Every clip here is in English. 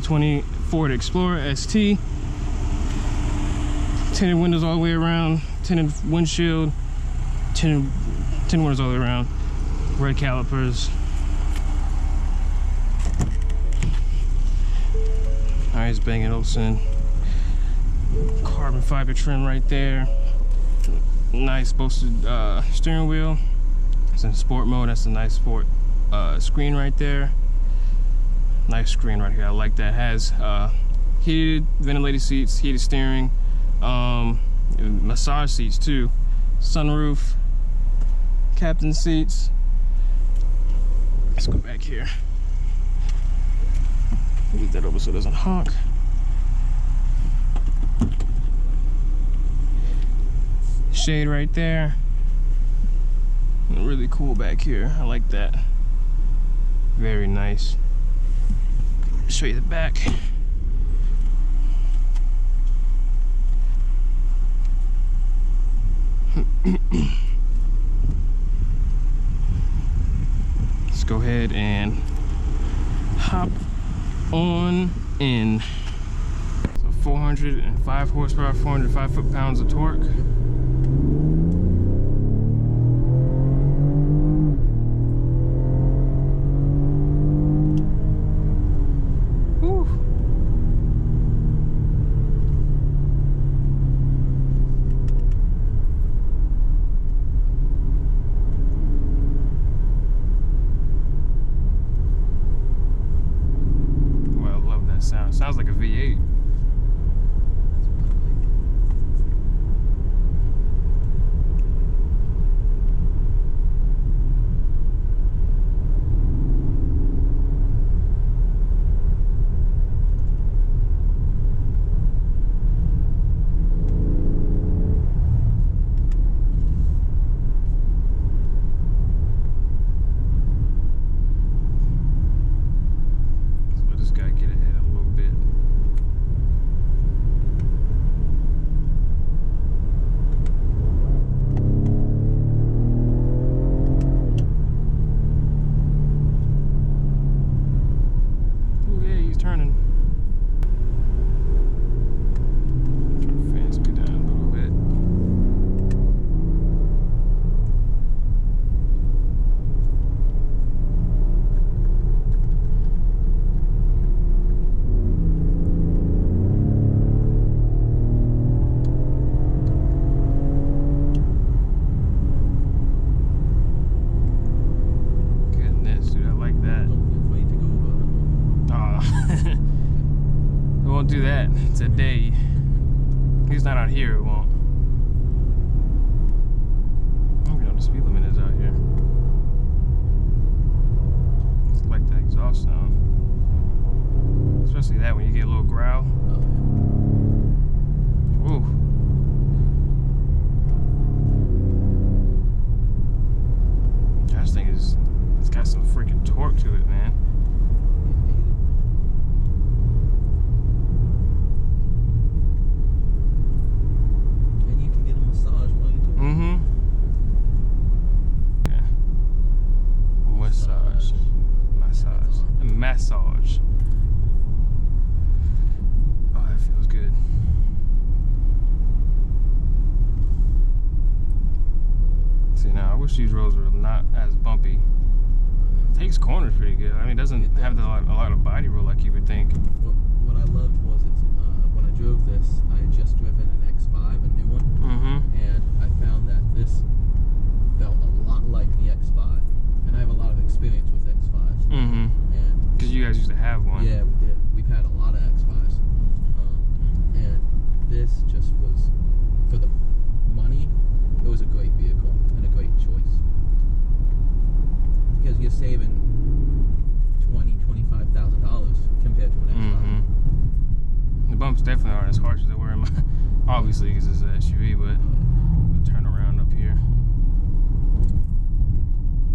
2020 Ford Explorer ST. Tinted windows all the way around, tinted windshield, tinted windows all the way around, red calipers. Alright, it's Bang & Olufsen. Carbon fiber trim right there. Nice bolstered steering wheel. It's in sport mode. That's a nice sport screen right there. Nice screen right here. I like that. It has heated, ventilated seats, heated steering, massage seats too, sunroof, captain seats. Let's go back here. Leave that over so it doesn't honk. Shade right there. Really cool back here. I like that. Very nice. Show you the back. Let's go ahead and hop on in. So 405 horsepower, 405 foot-pounds of torque. Sounds like a V8. Do that today. He's not out here, it won't. I don't even know what the speed limit is out here. It's like that exhaust sound. Especially that when you get a little growl. Ooh. This thing is, it's got some freaking torque to it, man. Massage. Oh, that feels good. See, now I wish these roads were not as bumpy. It takes corners pretty good. I mean, it doesn't have a lot of body roll like you would think. What I loved was when I drove this, I had just driven an X5, a new one, and I found that this felt a lot like the X5, and I have a lot of experience with X5s. Because you guys used to have one. Yeah, we did. We've had a lot of X5s. And this just was, for the money, it was a great vehicle and a great choice. Because you're saving $20,000-$25,000 compared to an X5. The bumps definitely aren't as harsh as they were in my, obviously because it's an SUV, but we'll turn around up here.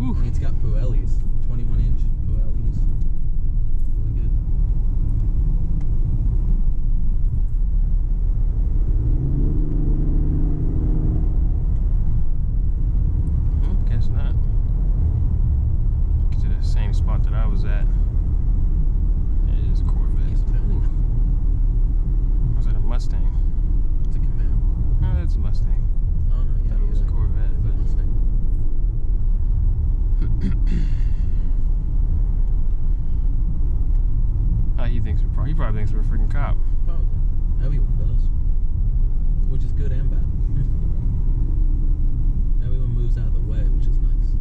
Ooh. And it's got Pirellis, 21-inch Pirellis. Really good. Guess not. Get to the same spot that I was at. It is a Corvette. Mustang. It's a Camaro. No, that's a Mustang. Oh no, yeah, That was a Corvette. It's a But Mustang. he probably thinks we're a freaking cop. Probably. Everyone does. Which is good and bad. Everyone moves out of the way, which is nice.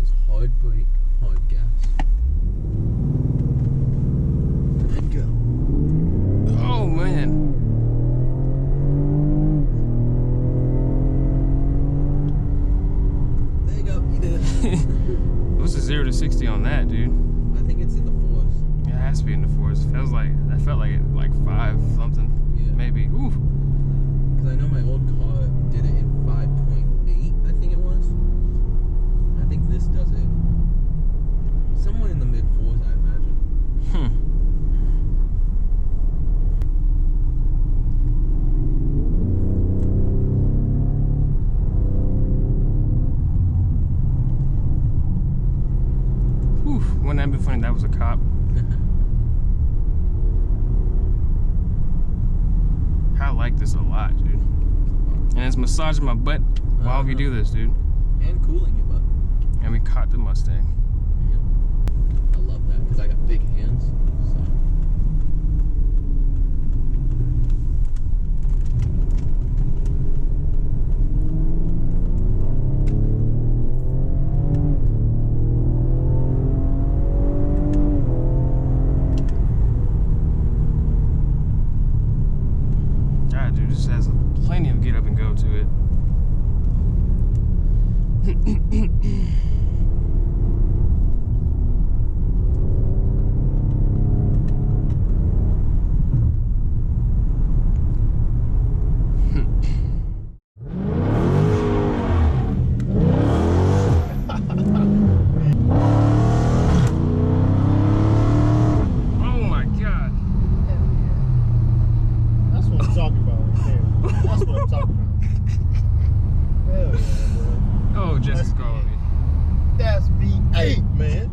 This hard brake, hard gas. And go. Oh man. There you go, you did it. What's the 0 to 60 on that, dude? I think it's in the fours. Yeah, it has to be in the fours. That felt like 5 something. Yeah. Maybe. Ooh. Because I know my old car did it in 5.8, I think it was. I think this does it somewhere in the mid fours, I imagine. Whew. Wouldn't that be funny if that was a cop? I like this a lot, dude. And it's massaging my butt while we do this, dude. And cooling your butt. And we caught the Mustang. Yep. I love that because I got big hands. So. God, dude, this has plenty of get up and go to it. Oh my God. That's what I'm talking about right there. That's what I'm talking about. Hell yeah, bro. Oh, Jessica's calling me. That's V8, man.